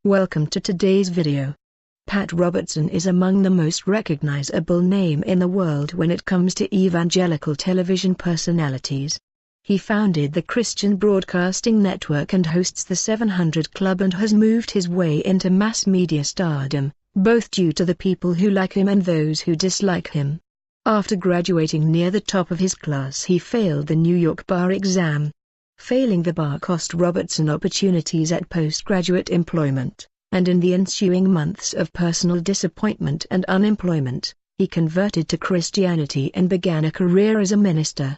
Welcome to today's video. Pat Robertson is among the most recognizable name in the world when it comes to evangelical television personalities. He founded the Christian Broadcasting Network and hosts the 700 Club and has moved his way into mass media stardom, both due to the people who like him and those who dislike him. After graduating near the top of his class, he failed the New York bar exam. Failing the bar cost Robertson opportunities at postgraduate employment, and in the ensuing months of personal disappointment and unemployment, he converted to Christianity and began a career as a minister.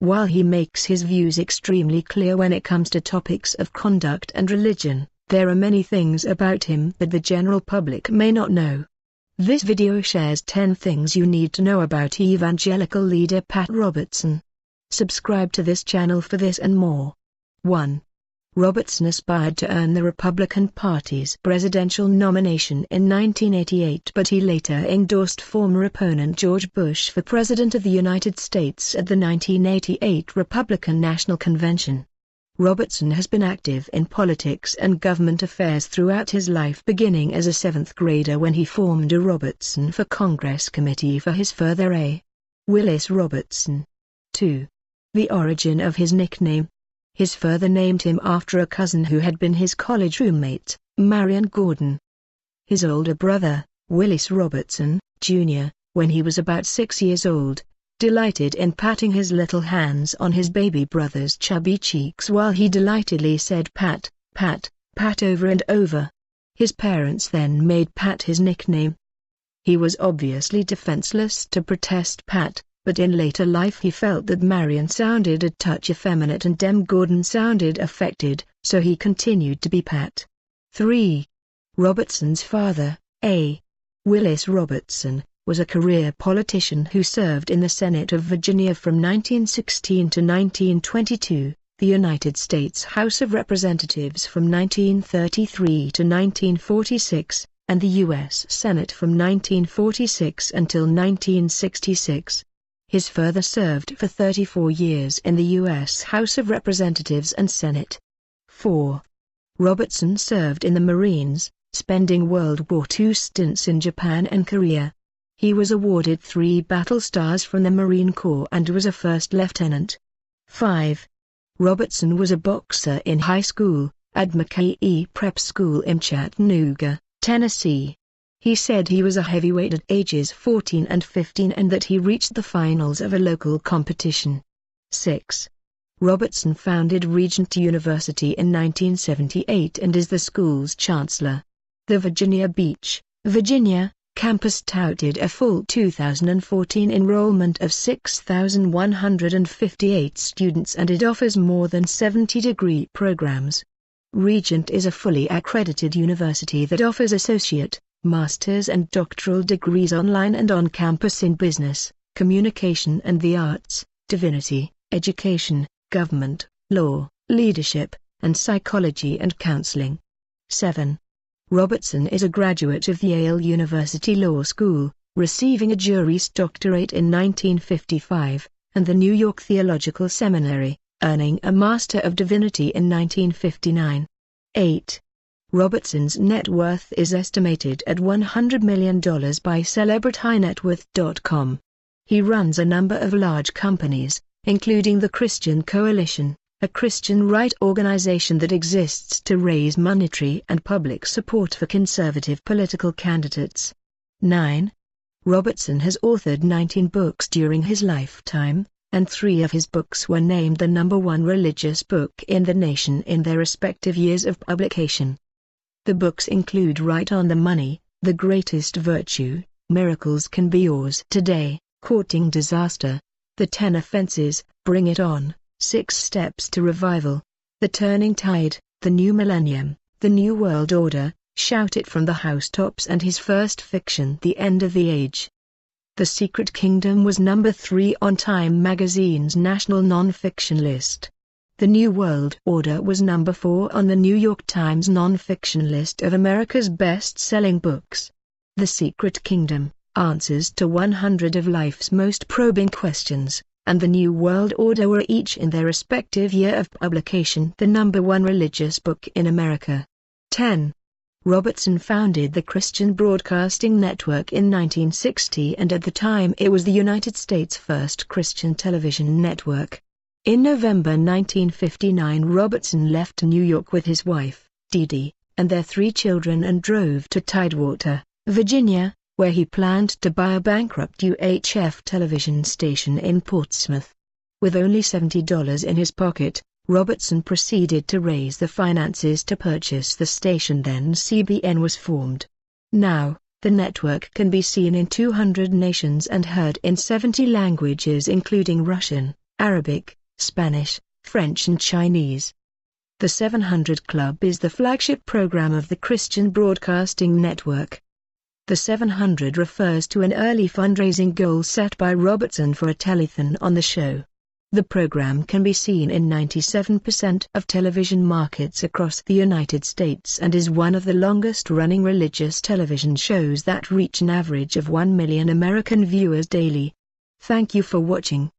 While he makes his views extremely clear when it comes to topics of conduct and religion, there are many things about him that the general public may not know. This video shares 10 things you need to know about evangelical leader Pat Robertson. Subscribe to this channel for this and more. 1. Robertson aspired to earn the Republican Party's presidential nomination in 1988, but he later endorsed former opponent George Bush for President of the United States at the 1988 Republican National Convention. Robertson has been active in politics and government affairs throughout his life, beginning as a 7th grader when he formed a Robertson for Congress committee for his father A. Willis Robertson. 2. The origin of his nickname. His father named him after a cousin who had been his college roommate, Marion Gordon. His older brother, Willis Robertson, Jr., when he was about 6 years old, delighted in patting his little hands on his baby brother's chubby cheeks while he delightedly said "Pat, Pat, Pat" over and over. His parents then made Pat his nickname. He was obviously defenseless to protest Pat, but in later life he felt that Marion sounded a touch effeminate and Dem Gordon sounded affected, so he continued to be Pat. 3. Robertson's father, A. Willis Robertson, was a career politician who served in the Senate of Virginia from 1916 to 1922, the United States House of Representatives from 1933 to 1946, and the U.S. Senate from 1946 until 1966. His father served for 34 years in the U.S. House of Representatives and Senate. 4. Robertson served in the Marines, spending World War II stints in Japan and Korea. He was awarded 3 battle stars from the Marine Corps and was a first lieutenant. 5. Robertson was a boxer in high school, at McKay Prep School in Chattanooga, Tennessee. He said he was a heavyweight at ages 14 and 15 and that he reached the finals of a local competition. 6. Robertson founded Regent University in 1978 and is the school's chancellor. The Virginia Beach, Virginia, campus touted a full 2014 enrollment of 6,158 students and it offers more than 70 degree programs. Regent is a fully accredited university that offers associate, master's and doctoral degrees online and on campus in business, communication and the arts, divinity, education, government, law, leadership, and psychology and counseling. 7. Robertson is a graduate of the Yale University Law School, receiving a Juris Doctorate in 1955, and the New York Theological Seminary, earning a Master of Divinity in 1959. 8. Robertson's net worth is estimated at $100 million by CelebrityNetWorth.com. He runs a number of large companies, including the Christian Coalition, a Christian right organization that exists to raise monetary and public support for conservative political candidates. 9. Robertson has authored 19 books during his lifetime, and 3 of his books were named the #1 religious book in the nation in their respective years of publication. The books include Right on the Money, The Greatest Virtue, Miracles Can Be Yours Today, Courting Disaster, The 10 Offenses, Bring It On, 6 Steps to Revival, The Turning Tide, The New Millennium, The New World Order, Shout It from the Housetops and his first fiction The End of the Age. The Secret Kingdom was number 3 on Time magazine's national non-fiction list. The New World Order was number 4 on the New York Times non-fiction list of America's best-selling books. The Secret Kingdom, Answers to 100 of Life's Most Probing Questions, and The New World Order were each in their respective year of publication the #1 religious book in America. 10. Robertson founded the Christian Broadcasting Network in 1960, and at the time it was the United States' first Christian television network. In November 1959, Robertson left New York with his wife, Dee Dee, and their 3 children and drove to Tidewater, Virginia, where he planned to buy a bankrupt UHF television station in Portsmouth. With only $70 in his pocket, Robertson proceeded to raise the finances to purchase the station. Then CBN was formed. Now, the network can be seen in 200 nations and heard in 70 languages including Russian, Arabic, Spanish, French and Chinese. The 700 Club is the flagship program of the Christian Broadcasting Network. The 700 refers to an early fundraising goal set by Robertson for a telethon on the show. The program can be seen in 97% of television markets across the United States and is one of the longest-running religious television shows that reach an average of 1 million American viewers daily. Thank you for watching.